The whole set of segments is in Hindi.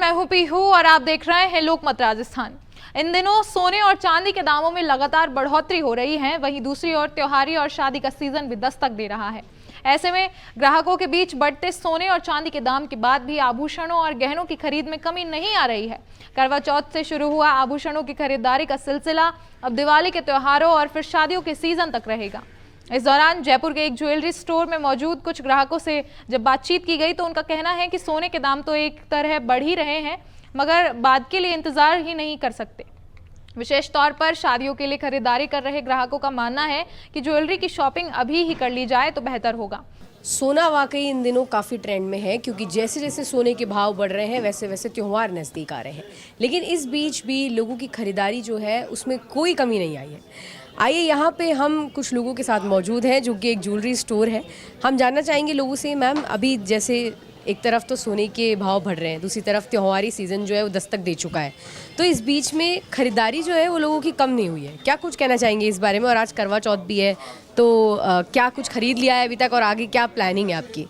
मैं हूं पीहू और आप देख रहे हैं लोकमत राजस्थान। इन दिनों सोने और चांदी के दामों में लगातार बढ़ोतरी हो रही है, वहीं दूसरी ओर त्योहारी और शादी का सीजन भी दस्तक दे रहा है। ऐसे में ग्राहकों के बीच बढ़ते सोने और चांदी के दाम के बाद भी आभूषणों और गहनों की खरीद में कमी नहीं आ रही है। करवा चौथ से शुरू हुआ आभूषणों की खरीदारी का सिलसिला अब दिवाली के त्योहारों और फिर शादियों के सीजन तक रहेगा। इस दौरान जयपुर के एक ज्वेलरी स्टोर में मौजूद कुछ ग्राहकों से जब बातचीत की गई तो उनका कहना है कि सोने के दाम तो एक तरह बढ़ ही रहे हैं, मगर बाद के लिए इंतजार ही नहीं कर सकते। विशेष तौर पर शादियों के लिए खरीदारी कर रहे ग्राहकों का मानना है कि ज्वेलरी की शॉपिंग अभी ही कर ली जाए तो बेहतर होगा। सोना वाकई इन दिनों काफ़ी ट्रेंड में है, क्योंकि जैसे जैसे सोने के भाव बढ़ रहे हैं वैसे वैसे त्यौहार नज़दीक आ रहे हैं। लेकिन इस बीच भी लोगों की खरीदारी जो है उसमें कोई कमी नहीं आई है। आइए यहाँ पे हम कुछ लोगों के साथ मौजूद हैं जो कि एक ज्वेलरी स्टोर है। हम जानना चाहेंगे लोगों से, मैम अभी जैसे एक तरफ तो सोने के भाव बढ़ रहे हैं, दूसरी तरफ त्योहारी सीज़न जो है वो दस्तक दे चुका है, तो इस बीच में खरीदारी जो है वो लोगों की कम नहीं हुई है। क्या कुछ कहना चाहेंगे इस बारे में? और आज करवा चौथ भी है तो क्या कुछ खरीद लिया है अभी तक और आगे क्या प्लानिंग है आपकी?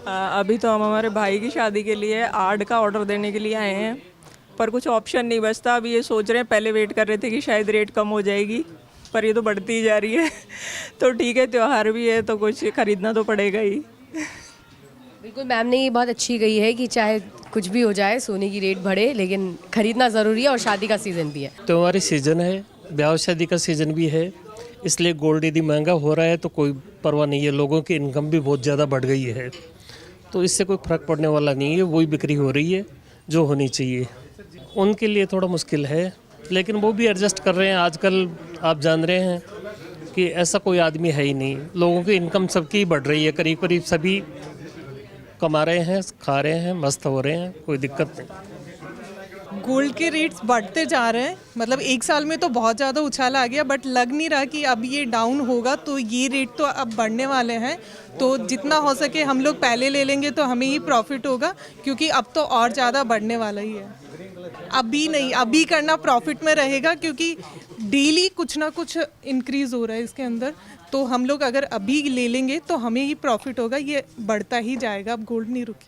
अभी तो हम हमारे भाई की शादी के लिए आर्ट का ऑर्डर देने के लिए आए हैं, पर कुछ ऑप्शन नहीं बचता। अभी ये सोच रहे हैं, पहले वेट कर रहे थे कि शायद रेट कम हो जाएगी, पर ये तो बढ़ती ही जा रही है। तो ठीक है, त्यौहार भी है तो कुछ खरीदना तो पड़ेगा ही। बिल्कुल, मैम ने ये बहुत अच्छी कही है कि चाहे कुछ भी हो जाए, सोने की रेट बढ़े, लेकिन खरीदना ज़रूरी है और शादी का सीज़न भी है। त्योहारी सीज़न है, ब्याह शादी का सीज़न भी है, इसलिए गोल्ड यदि महंगा हो रहा है तो कोई परवाह नहीं है। लोगों की इनकम भी बहुत ज़्यादा बढ़ गई है, तो इससे कोई फ़र्क पड़ने वाला नहीं है। वही बिक्री हो रही है जो होनी चाहिए। उनके लिए थोड़ा मुश्किल है, लेकिन वो भी एडजस्ट कर रहे हैं। आजकल आप जान रहे हैं कि ऐसा कोई आदमी है ही नहीं। लोगों की इनकम सबकी बढ़ रही है, करीब करीब सभी कमा रहे हैं, खा रहे हैं, मस्त हो रहे हैं, कोई दिक्कत नहीं। गोल्ड के रेट्स बढ़ते जा रहे हैं, मतलब एक साल में तो बहुत ज़्यादा उछाल आ गया, बट लग नहीं रहा कि अब ये डाउन होगा। तो ये रेट तो अब बढ़ने वाले हैं, तो जितना हो सके हम लोग पहले ले लेंगे तो हमें ही प्रॉफिट होगा, क्योंकि अब तो और ज़्यादा बढ़ने वाला ही है। अभी नहीं, अभी करना प्रॉफिट में रहेगा, क्योंकि डेली कुछ ना कुछ इंक्रीज़ हो रहा है इसके अंदर। तो हम लोग अगर अभी ले लेंगे तो हमें ही प्रॉफिट होगा, ये बढ़ता ही जाएगा, अब गोल्ड नहीं रुकी।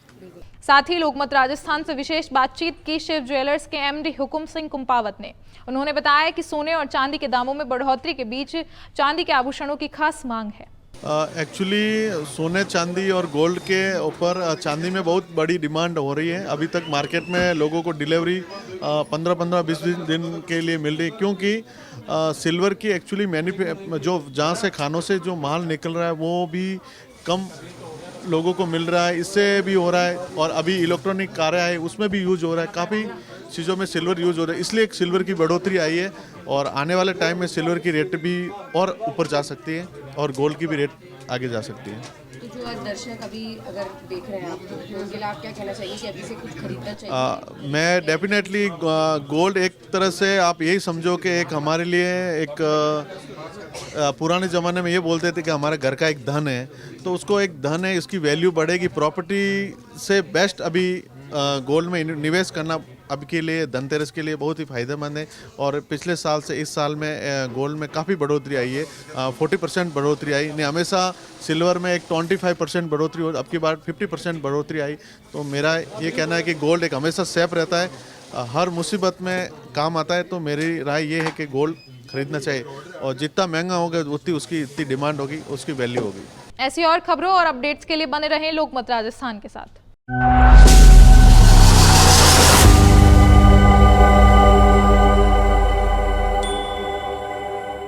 साथ ही लोकमत राजस्थान से विशेष बातचीत की शिव ज्वेलर्स के एमडी हुकुम सिंह कुंपावत ने। उन्होंने बताया कि सोने और चांदी के दामों में बढ़ोतरी के बीच चांदी के आभूषणों की खास मांग है। एक्चुअली सोने चांदी और गोल्ड के ऊपर चांदी में बहुत बड़ी डिमांड हो रही है। अभी तक मार्केट में लोगों को डिलीवरी 15-20 दिन के लिए मिल रही है, क्योंकि सिल्वर की एक्चुअली जो जहाँ से खानों से जो माल निकल रहा है वो भी कम लोगों को मिल रहा है। इससे भी हो रहा है, और अभी इलेक्ट्रॉनिक कारें आए उसमें भी यूज हो रहा है, काफ़ी चीज़ों में सिल्वर यूज हो रहा है। इसलिए एक सिल्वर की बढ़ोतरी आई है, और आने वाले टाइम में सिल्वर की रेट भी और ऊपर जा सकती है और गोल्ड की भी रेट आगे जा सकती है। तो जो आज दर्शक अभी अगर देख रहे हैं आपको, तो उनके लिए आप क्या कहना चाहिए कि अभी से कुछ खरीदना चाहिए? मैं डेफिनेटली गोल्ड एक तरह से आप यही समझो कि एक हमारे लिए एक पुराने ज़माने में ये बोलते थे कि हमारे घर का एक धन है, तो उसको एक धन है, इसकी वैल्यू बढ़ेगी। प्रॉपर्टी से बेस्ट अभी गोल्ड में निवेश करना अब के लिए, धनतेरस के लिए बहुत ही फायदेमंद है। और पिछले साल से इस साल में गोल्ड में काफ़ी बढ़ोतरी आई है, 40% बढ़ोतरी आई। नहीं, हमेशा सिल्वर में एक 25% बढ़ोतरी हो, अब की बार 50% बढ़ोतरी आई। तो मेरा ये कहना है कि गोल्ड एक हमेशा सेफ रहता है, हर मुसीबत में काम आता है। तो मेरी राय ये है कि गोल्ड खरीदना चाहिए, और जितना महंगा होगा उतनी उसकी इतनी डिमांड होगी, उसकी वैल्यू होगी। ऐसी और खबरों और अपडेट्स के लिए बने रहें लोकमत राजस्थान के साथ।